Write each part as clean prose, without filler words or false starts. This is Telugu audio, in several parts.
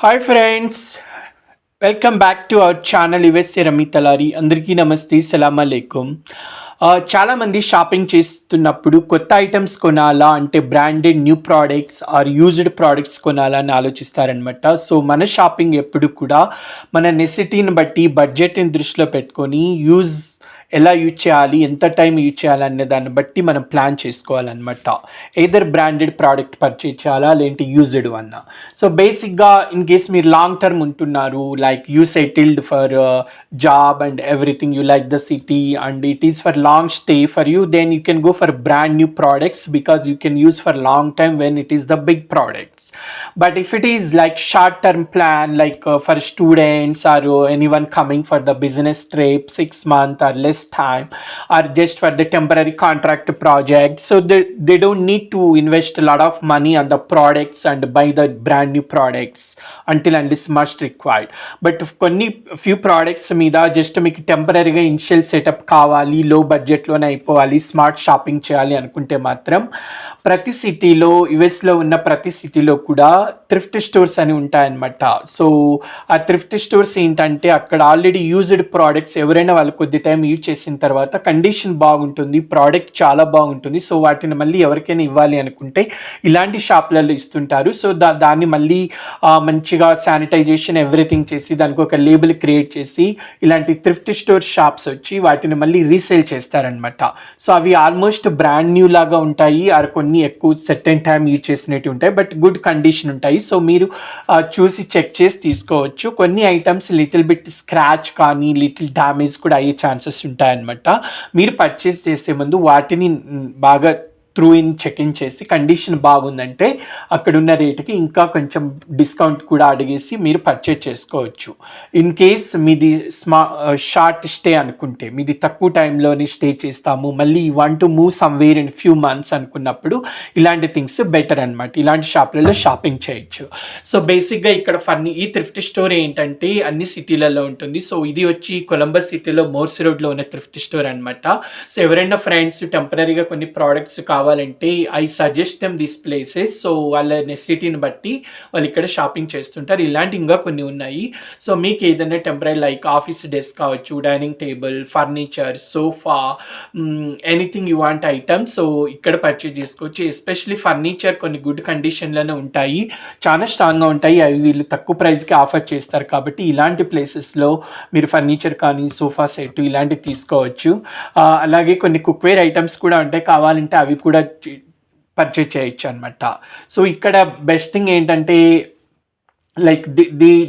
Hi friends, welcome back to our channel USA Rami Talari. అందరికీ నమస్తే, సలాం అలైకుం. చాలామంది షాపింగ్ చేస్తున్నప్పుడు కొత్త ఐటమ్స్ కొనాలా అంటే branded new products or used products కొనాలా అని ఆలోచిస్తారనమాట. సో మన షాపింగ్ ఎప్పుడు కూడా మన నెసిటీని బట్టి బడ్జెట్ని దృష్టిలో పెట్టుకొని ఎలా యూజ్ చేయాలి, ఎంత టైం యూజ్ చేయాలి అనే దాన్ని బట్టి మనం ప్లాన్ చేసుకోవాలన్నమాట. ఎయిదర్ బ్రాండెడ్ ప్రోడక్ట్ పర్చేజ్ చేయాలా లేదంటే యూజ్డ్ అన్నా. సో బేసిక్గా ఇన్ కేస్ మీరు లాంగ్ టర్మ్ ఉంటున్నారు, like you settled for job and everything, you like the city and it is for long stay for you, then you can go for brand new products because you can use for long time when it is the big products. But if it is like short term plan, like for students or anyone coming for the business trip 6 months or less time, or just for the temporary contract project, so they don't need to invest a lot of money on the products and buy the brand new products until and is must required. But కొన్ని ఫ్యూ ప్రోడక్ట్స్ మీద జస్ట్ మీకు టెంపరీగా ఇనిషియల్ సెటప్ కావాలి, లో బడ్జెట్లోనే అయిపోవాలి, స్మార్ట్ షాపింగ్ చేయాలి అనుకుంటే మాత్రం ప్రతి సిటీలో, యుఎస్లో ఉన్న ప్రతి సిటీలో కూడా థ్రిఫ్ట్ స్టోర్స్ అని ఉంటాయన్నమాట. సో ఆ థ్రిఫ్ట్ స్టోర్స్ ఏంటంటే అక్కడ ఆల్రెడీ యూజ్డ్ ప్రోడక్ట్స్ ఎవరైనా వాళ్ళు కొద్ది టైం యూజ్ చేసిన తర్వాత కండిషన్ బాగుంటుంది, ప్రోడక్ట్ చాలా బాగుంటుంది, సో వాటిని మళ్ళీ ఎవరికైనా ఇవ్వాలి అనుకుంటే ఇలాంటి షాప్లలో ఇస్తుంటారు. సో దాన్ని మళ్ళీ మంచిగా శానిటైజేషన్ ఎవ్రీథింగ్ చేసి దానికి ఒక లేబుల్ క్రియేట్ చేసి ఇలాంటి థ్రిఫ్ట్ స్టోర్ షాప్స్ వచ్చి వాటిని మళ్ళీ రీసేల్ చేస్తారనమాట. సో అవి ఆల్మోస్ట్ బ్రాండ్ న్యూ లాగా ఉంటాయి, ఆర్ కొన్ని ఎక్కువ సెర్టైన్ టైం యూజ్ చేసినట్టు ఉంటాయి, బట్ గుడ్ కండిషన్ ఉంటాయి. సో మీరు చూసి చెక్ చేసి తీసుకోవచ్చు. కొన్ని ఐటమ్స్ లిటిల్ బిట్ స్క్రాచ్ కానీ లిటిల్ డ్యామేజ్ కూడా అయ్యే ఛాన్సెస్ ఉంటాయన్నమాట. మీరు పర్చేస్ చేసే ముందు వాటిని బాగా త్రూ ఇన్ చెక్ ఇన్ చేసి కండిషన్ బాగుందంటే అక్కడున్న రేటుకి ఇంకా కొంచెం డిస్కౌంట్ కూడా అడిగేసి మీరు పర్చేజ్ చేసుకోవచ్చు. ఇన్ కేస్ మీది షార్ట్ స్టే అనుకుంటే, మీది తక్కువ టైంలోనే స్టే చేస్తాము, మళ్ళీ want to move somewhere in few months అనుకున్నప్పుడు ఇలాంటి థింగ్స్ బెటర్ అనమాట. ఇలాంటి షాప్లలో షాపింగ్ చేయొచ్చు. సో బేసిక్గా ఇక్కడ ఈ థ్రిఫ్ట్ స్టోర్ ఏంటంటే అన్ని సిటీలలో ఉంటుంది. సో ఇది వచ్చి కొలంబస్ సిటీలో మోర్స్ రోడ్లో ఉన్న థ్రిఫ్ట్ స్టోర్ అనమాట. సో ఎవరైనా ఫ్రెండ్స్ టెంపరీగా కొన్ని ప్రోడక్ట్స్ కావాలంటే I suggest them this places. So వాళ్ళ నెసిటీని బట్టి వాళ్ళు ఇక్కడ షాపింగ్ చేస్తుంటారు. ఇలాంటి ఇంకా కొన్ని ఉన్నాయి. సో మీకు ఏదైనా టెంపరీ లైక్ ఆఫీస్ డెస్క్ కావచ్చు, dining table, furniture, sofa, anything you want items, so ఇక్కడ పర్చేజ్ చేసుకోవచ్చు. ఎస్పెషలీ ఫర్నిచర్ కొన్ని గుడ్ కండిషన్లోనే ఉంటాయి, చాలా స్ట్రాంగ్గా ఉంటాయి. అవి వీళ్ళు తక్కువ ప్రైస్కి ఆఫర్ చేస్తారు కాబట్టి ఇలాంటి ప్లేసెస్లో మీరు ఫర్నిచర్ కానీ సోఫా సెట్ ఇలాంటివి తీసుకోవచ్చు. అలాగే కొన్ని కుక్వేర్ ఐటమ్స్ కూడా ఉంటాయి, కావాలంటే అవి కూడా పర్చేజ్ చేయొచ్చు అనమాట. సో ఇక్కడ బెస్ట్ థింగ్ ఏంటంటే like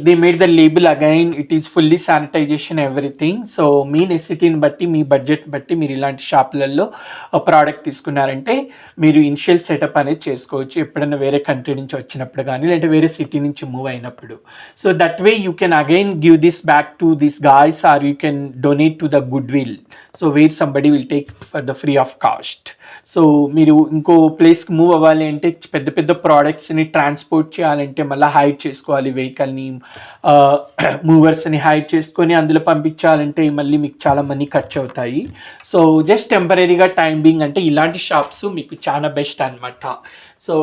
they made the label again, it is fully sanitization everything. So మీ నెసిటీని బట్టి, మీ బడ్జెట్ బట్టి మీరు ఇలాంటి షాపులలో ప్రోడక్ట్ తీసుకున్నారంటే మీరు ఇనిషియల్ సెటప్ అనేది చేసుకోవచ్చు ఎప్పుడైనా వేరే కంట్రీ నుంచి వచ్చినప్పుడు కానీ, లేదంటే వేరే సిటీ నుంచి మూవ్ అయినప్పుడు. So that way you can again give this back to this guys or you can donate to the Goodwill. So where somebody will take for the free of cost. So మీరు ఇంకో ప్లేస్కి మూవ్ అవ్వాలి అంటే పెద్ద పెద్ద ప్రోడక్ట్స్ని ట్రాన్స్పోర్ట్ చేయాలంటే మళ్ళీ హైడ్ చేసుకోవాలి వెహికల్ని, మూవర్స్ని హైడ్ చేసుకొని అందులో పంపించాలంటే మళ్ళీ మీకు చాలా మనీ ఖర్చు అవుతాయి. సో జస్ట్ టెంపరీగా టైం బీయింగ్ అంటే ఇలాంటి షాప్స్ మీకు చాలా బెస్ట్ అనమాట. సో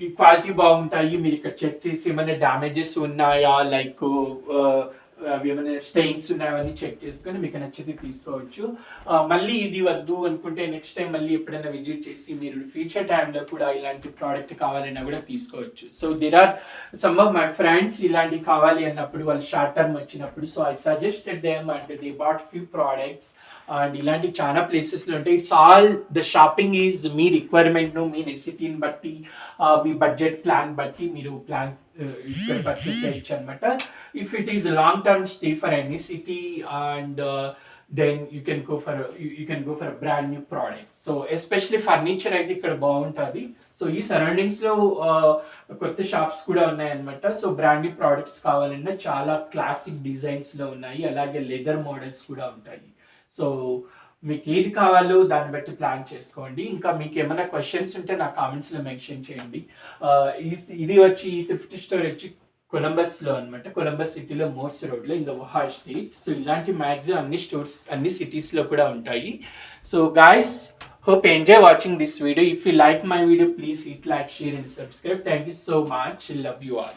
ఈ క్వాలిటీ బాగుంటాయి. మీరు ఇక్కడ చెక్ చేసి ఏమైనా డ్యామేజెస్ ఉన్నాయా, లైక్ అవి ఏమైనా స్టెయిన్స్ ఉన్నాయని చెక్ చేసుకొని మీకు నచ్చితే తీసుకోవచ్చు. మళ్ళీ ఇది వద్దు అనుకుంటే నెక్స్ట్ టైం మళ్ళీ ఎప్పుడైనా విజిట్ చేసి మీరు ఫ్యూచర్ టైంలో కూడా ఇలాంటి ప్రోడక్ట్ కావాలన్నా కూడా తీసుకోవచ్చు. So there are some of my friends ఇలాంటివి కావాలి అన్నప్పుడు, వాళ్ళు షార్ట్ టర్మ్ వచ్చినప్పుడు, so I suggested them and they bought few products. And ఇలాంటి చాలా ప్లేసెస్లో ఉంటాయి. It's all the shopping is మీ రిక్వైర్మెంట్ను, మీ నెసిటీని బట్టి, మీ బడ్జెట్ ప్లాన్ బట్టి మీరు ప్లాన్ ఇక్కడ పర్చేస్ చేయొచ్చు అనమాట. If it is long term stay for any city and then you can go for brand new product. So especially furniture అయితే ఇక్కడ బాగుంటుంది. సో ఈ సరౌండింగ్స్లో కొత్త షాప్స్ కూడా ఉన్నాయన్నమాట. సో బ్రాండ్ న్యూ ప్రోడక్ట్స్ కావాలన్నా చాలా క్లాసిక్ డిజైన్స్లో ఉన్నాయి, అలాగే లెదర్ మోడల్స్ కూడా ఉంటాయి. సో మీకు ఏది కావాలో దాన్ని బట్టి ప్లాన్ చేసుకోండి. ఇంకా మీకు ఏమైనా క్వశ్చన్స్ ఉంటే నా కామెంట్స్లో మెన్షన్ చేయండి. ఇది వచ్చి థ్రిఫ్ట్ స్టోర్ వచ్చి కొలంబస్లో అనమాట, కొలంబస్ సిటీలో మోర్స్ రోడ్లో in the Ohio state. So ఇలాంటి మ్యాక్సిమం అన్ని స్టోర్స్ అన్ని సిటీస్లో కూడా ఉంటాయి. So guys, hope you enjoy watching this video. If you like my video, please hit like, share and subscribe. Thank you so much. Love you all.